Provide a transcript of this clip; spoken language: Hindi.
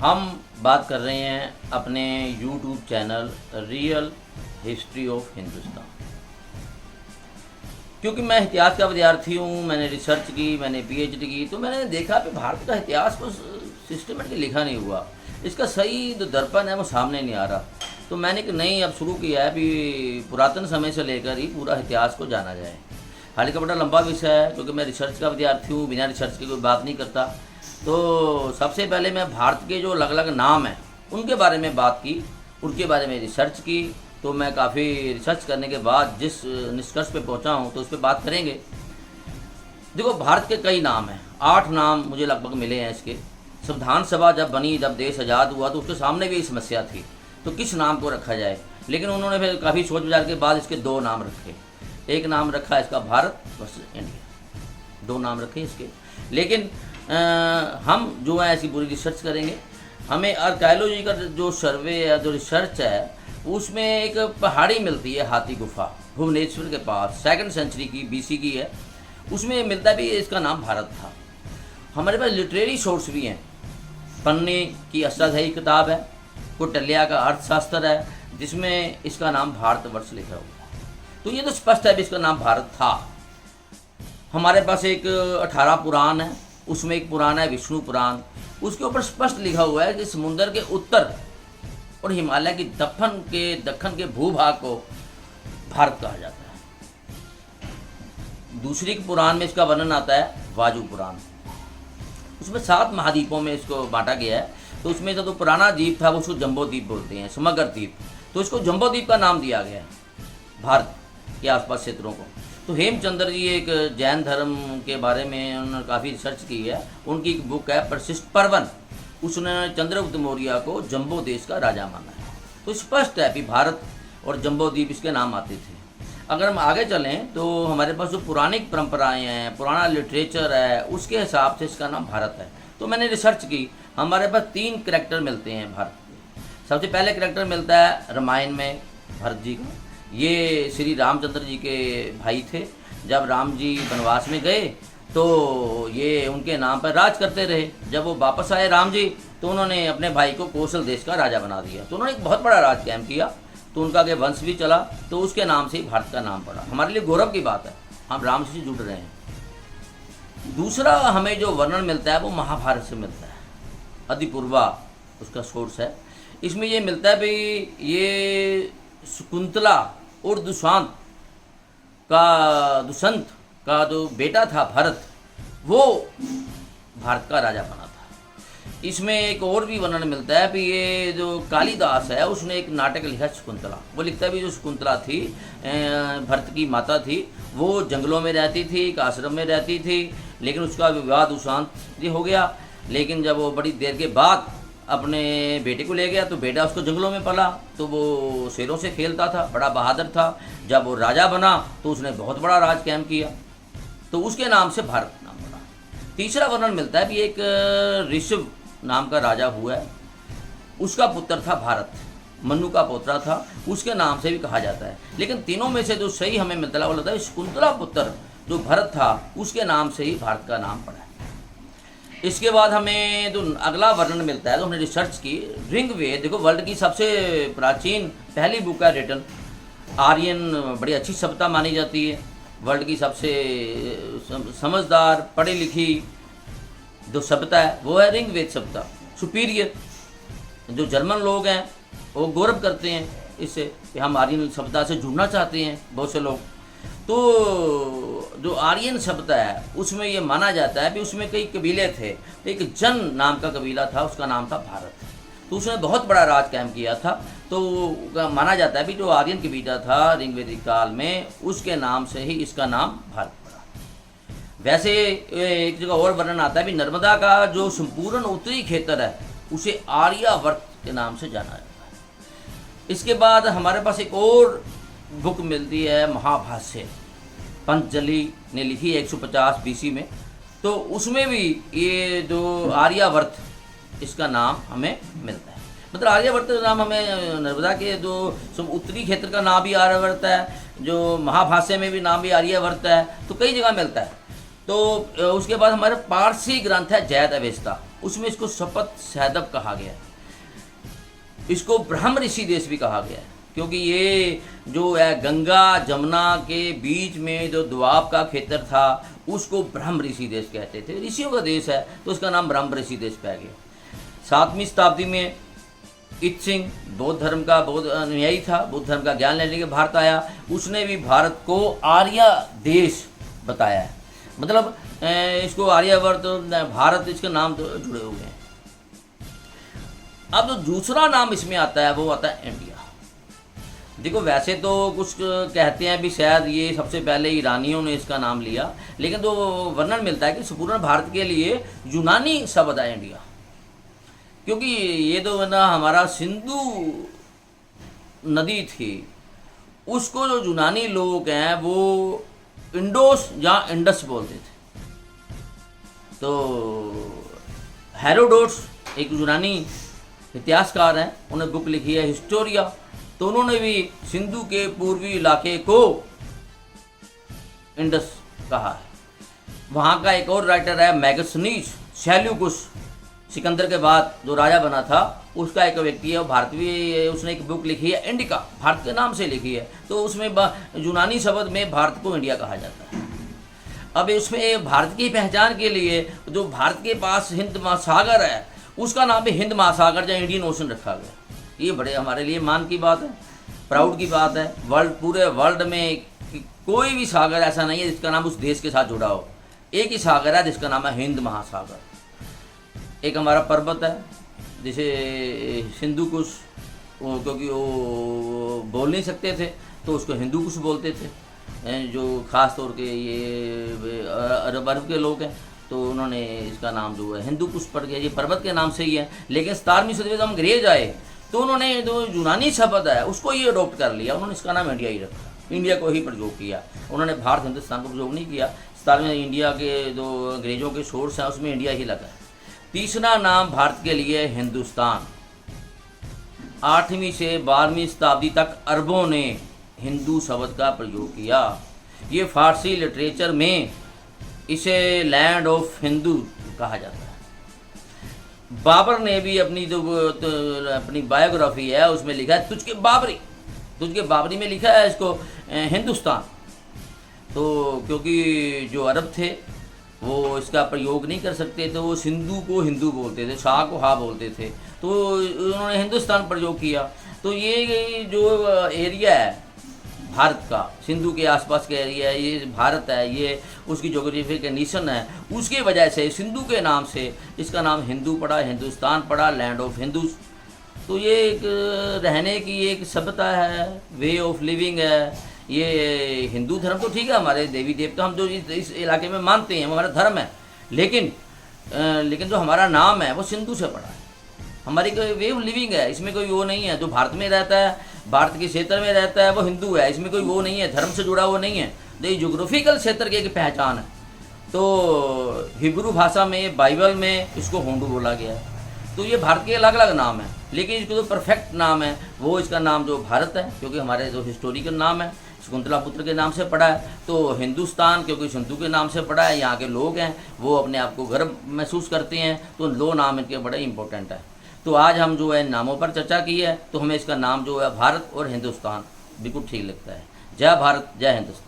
हम बात कर रहे हैं अपने YouTube channel real history of Hindustan. क्योंकि मैं इतिहास का विद्यार्थी हूँ, मैंने रिसर्च की, मैंने PhD की, तो मैंने देखा कि भारत का इतिहास को सिस्टमेटिकली लिखा नहीं हुआ, इसका सही जो दर्पण है वो सामने नहीं आ रहा। तो मैंने कि नहीं, अब शुरू किया है कि पुरातन समय से लेकर ही पूरा इतिहास को जाना जाए। हालांकि बड़ा लंबा विषय है, क्योंकि मैं रिसर्च का विद्यार्थी हूँ, बिना रिसर्च की कोई बात नहीं करता। तो सबसे पहले मैं भारत के जो अलग अलग नाम हैं उनके बारे में बात की, उनके बारे में रिसर्च की। तो मैं काफ़ी रिसर्च करने के बाद जिस निष्कर्ष पे पहुंचा हूं तो उस पर बात करेंगे। देखो, भारत के कई नाम हैं, 8 नाम मुझे लगभग मिले हैं इसके। संविधान सभा जब बनी, जब देश आज़ाद हुआ, तो उसके सामने भी ये समस्या थी, तो किस नाम को रखा जाए। लेकिन उन्होंने फिर काफ़ी सोच विचार के बाद इसके 2 नाम रखे। एक नाम रखा इसका भारत वर्सेस इंडिया, 2 नाम रखे इसके। लेकिन हम जो है ऐसी पूरी रिसर्च करेंगे। हमें आर्कियोलॉजी का जो सर्वे है, जो रिसर्च है, उसमें एक पहाड़ी मिलती है, हाथी गुफा, भुवनेश्वर के पास, 2nd सेंचुरी की BC की है। उसमें मिलता भी इसका नाम भारत था। हमारे पास लिटरेरी सोर्स भी हैं। पन्ने की अष्टाध्यायी किताब है, कौटिल्य का अर्थशास्त्र है, जिसमें इसका नाम भारतवर्ष लिखा हुआ है। तो ये तो स्पष्ट है भी इसका नाम भारत था। हमारे पास एक 18 पुराण है, उसमें एक पुराण है विष्णु पुराण। उसके ऊपर स्पष्ट लिखा हुआ है कि समुद्र के उत्तर और हिमालय की दक्षिण के भूभाग को भारत कहा जाता है। दूसरी पुराण में इसका वर्णन आता है वायु पुराण। उसमें 7 महाद्वीपों में इसको बांटा गया है। तो उसमें से तो पुराना द्वीप था, वो उसको जम्बो द्वीप बोलते हैं, समग्र द्वीप। तो इसको जम्बो द्वीप का नाम दिया गया भारत के आसपास क्षेत्रों को। तो हेमचंद्र जी एक जैन धर्म के बारे में उन्होंने काफ़ी रिसर्च की है। उनकी एक बुक है प्रशिष्ट पर्वन, उसने चंद्रगुप्त मौर्य को जम्बो देश का राजा माना है। तो स्पष्ट है कि भारत और जम्बो द्वीप इसके नाम आते थे। अगर हम आगे चलें तो हमारे पास जो पुराणिक परंपराएं हैं, पुराना लिटरेचर है, उसके हिसाब से इसका नाम भारत है। तो मैंने रिसर्च की, हमारे पास 3 कैरेक्टर मिलते हैं भारत के। सबसे पहले कैरेक्टर मिलता है रामायण में भरत जी का। ये श्री रामचंद्र जी के भाई थे। जब राम जी वनवास में गए तो ये उनके नाम पर राज करते रहे। जब वो वापस आए राम जी, तो उन्होंने अपने भाई को कौशल देश का राजा बना दिया। तो उन्होंने एक बहुत बड़ा राज कायम किया, तो उनका के वंश भी चला, तो उसके नाम से ही भारत का नाम पड़ा। हमारे लिए गौरव की बात है, हम राम से जुड़ रहे हैं। दूसरा हमें जो वर्णन मिलता है वो महाभारत से मिलता है, अधिपूर्वा उसका सोर्स है। इसमें ये मिलता है भाई, ये शकुंतला और दुष्यंत का जो बेटा था भरत, वो भारत का राजा बना था। इसमें एक और भी वर्णन मिलता है कि ये जो कालिदास है, उसने एक नाटक लिखा शकुंतला। वो लिखता है भी जो शकुंतला थी, भरत की माता थी, वो जंगलों में रहती थी, एक आश्रम में रहती थी। लेकिन उसका विवाह दुष्यंत से हो गया। लेकिन जब वो बड़ी देर के बाद अपने बेटे को ले गया, तो बेटा उसको जंगलों में पला, तो वो शेरों से खेलता था, बड़ा बहादुर था। जब वो राजा बना तो उसने बहुत बड़ा राज कायम किया, तो उसके नाम से भारत नाम पड़ा। तीसरा वर्णन मिलता है कि एक ऋषभ नाम का राजा हुआ है, उसका पुत्र था भारत, मनु का पोतरा था, उसके नाम से भी कहा जाता है। लेकिन तीनों में से जो सही हमें मिलता है वो लगता है शकुंतला पुत्र जो भरत था, उसके नाम से ही भारत का नाम पड़ा है। इसके बाद हमें जो अगला वर्णन मिलता है, तो हमने रिसर्च की, ऋग्वेद। देखो, वर्ल्ड की सबसे प्राचीन पहली बुक है रिटन। आर्यन बड़ी अच्छी सभ्यता मानी जाती है, वर्ल्ड की सबसे समझदार पढ़ी लिखी जो सभ्यता है वो है ऋग्वेद सभ्यता, सुपीरियर। जो जर्मन लोग हैं वो गौरव करते हैं इससे कि हम आर्यन सभ्यता से जुड़ना चाहते हैं, बहुत से लोग। तो जो आर्यन सभ्यता है उसमें ये माना जाता है कि उसमें कई कबीले थे। एक जन नाम का कबीला था, उसका नाम था भारत। तो उसने बहुत बड़ा राज कायम किया था। तो माना जाता है कि जो आर्यन कबीला था ऋग्वेदिक काल में, उसके नाम से ही इसका नाम भारत पड़ा। वैसे एक जगह और वर्णन आता है कि नर्मदा का जो संपूर्ण उत्तरी क्षेत्र है उसे आर्यावर्त के नाम से जाना जाता है। इसके बाद हमारे पास एक और बुक मिलती है महाभाष्य, पंतजलि ने लिखी है 150 BC में। तो उसमें भी ये जो आर्यावर्त इसका नाम हमें मिलता है। मतलब आर्यावर्त का नाम हमें नर्मदा के जो सब उत्तरी क्षेत्र का नाम भी आर्यावर्त है, जो महाभाष्य में भी नाम भी आर्यावर्त है। तो कई जगह मिलता है। तो उसके बाद हमारे पारसी ग्रंथ है जैद अवेस्ता, उसमें इसको शपथ सैदब कहा गया है। इसको ब्रह्म ऋषि देश भी कहा गया है, क्योंकि ये जो है गंगा जमुना के बीच में जो द्वाब का क्षेत्र था उसको ब्रह्म ऋषि देश कहते थे, ऋषियों का देश है तो उसका नाम ब्रह्म ऋषि देश पै गया। 7वीं शताब्दी में इत सिंह बौद्ध धर्म का बौद्ध अनुयायी था, बुद्ध धर्म का ज्ञान लेने के भारत आया, उसने भी भारत को आर्य देश बताया है, मतलब इसको आर्यवर्त भारत इसके नाम तो जुड़े हुए हैं। अब जो दूसरा नाम इसमें आता है वो आता है इंडिया। देखो वैसे तो कुछ कहते हैं भी शायद ये सबसे पहले ईरानियों ने इसका नाम लिया, लेकिन तो वर्णन मिलता है कि संपूर्ण भारत के लिए यूनानी शब्द है इंडिया, क्योंकि ये तो ना हमारा सिंधु नदी थी, उसको जो यूनानी लोग हैं वो इंडोस या इंडस बोलते थे। तो हेरोडोट्स एक यूनानी इतिहासकार हैं, उन्होंने बुक लिखी है हिस्टोरिया, तो उन्होंने भी सिंधु के पूर्वी इलाके को इंडस कहा है। वहाँ का एक और राइटर है मैगसनीज, सेल्यूकुस सिकंदर के बाद जो राजा बना था उसका एक व्यक्ति है, भारतीय, उसने एक बुक लिखी है इंडिका, भारत के नाम से लिखी है, तो उसमें यूनानी शब्द में भारत को इंडिया कहा जाता है। अब इसमें भारत की पहचान के लिए जो भारत के पास हिंद महासागर है उसका नाम भी हिंद महासागर या इंडियन ओशन रखा गया। ये बड़े हमारे लिए मान की बात है, प्राउड की बात है। पूरे वर्ल्ड में कोई भी सागर ऐसा नहीं है जिसका नाम उस देश के साथ जुड़ा हो, एक ही सागर है जिसका नाम है हिंद महासागर। एक हमारा पर्वत है जिसे सिंधु कुश, क्योंकि वो बोल नहीं सकते थे तो उसको हिंदू कुश बोलते थे, जो ख़ास तौर के ये अरब के लोग हैं, तो उन्होंने इसका नाम जो है हिंदू कुश पड़ गया, ये पर्वत के नाम से ही है। लेकिन 17वीं सदी में जब हम अंग्रेज आए तो उन्होंने जो यूनानी शब्द है उसको ये अडोप्ट कर लिया, उन्होंने इसका नाम इंडिया ही रखा, इंडिया को ही प्रयोग किया, उन्होंने भारत हिंदुस्तान को प्रयोग नहीं किया। 17वीं इंडिया के जो अंग्रेज़ों के सोर्स हैं उसमें इंडिया ही लगा है। तीसरा नाम भारत के लिए हिंदुस्तान। 8वीं से 12वीं शताब्दी तक अरबों ने हिंदू शब्द का प्रयोग किया। ये फारसी लिटरेचर में इसे लैंड ऑफ हिंदू कहा जाता है। बाबर ने भी अपनी जो अपनी बायोग्राफी है उसमें लिखा है तुझके बाबरी में लिखा है इसको हिंदुस्तान। तो क्योंकि जो अरब थे वो इसका प्रयोग नहीं कर सकते थे, वो सिंधु को हिंदू बोलते थे, शाह को हा बोलते थे, तो उन्होंने हिंदुस्तान प्रयोग किया। तो ये जो एरिया है भारत का, सिंधु के आसपास का एरिया है, ये भारत है, ये उसकी ज्योग्राफी कंडीशन है, उसकी वजह से सिंधु के नाम से इसका नाम हिंदू पड़ा, हिंदुस्तान पड़ा, लैंड ऑफ हिंदूज। तो ये एक रहने की एक सभ्यता है, वे ऑफ लिविंग है। ये हिंदू धर्म तो ठीक है, हमारे देवी देवता हम जो इस इलाके में मानते हैं हमारा धर्म है, लेकिन जो हमारा नाम है वो सिंधु से पड़ा है, हमारी कोई वे ऑफ लिविंग है, इसमें कोई वो नहीं है। जो भारत में रहता है, भारत के क्षेत्र में रहता है वो हिंदू है, इसमें कोई वो नहीं है, धर्म से जुड़ा वो नहीं है, ये जोग्राफिकल क्षेत्र की एक पहचान है। तो हिब्रू भाषा में, बाइबल में इसको होंडू बोला गया है। तो ये भारत के अलग अलग नाम है, लेकिन इसको जो परफेक्ट नाम है वो इसका नाम जो भारत है, क्योंकि हमारे जो हिस्टोरिकल नाम है शकुंतला पुत्र के नाम से पड़ा है। तो हिंदुस्तान क्योंकि सिंधु के नाम से पड़ा है, यहाँ के लोग हैं वो अपने आप को गर्व महसूस करते हैं, तो दो नाम इनके बड़े इंपॉर्टेंट है। तो आज हम जो है नामों पर चर्चा की है, तो हमें इसका नाम जो है भारत और हिंदुस्तान बिल्कुल ठीक लगता है। जय भारत, जय हिंदुस्तान।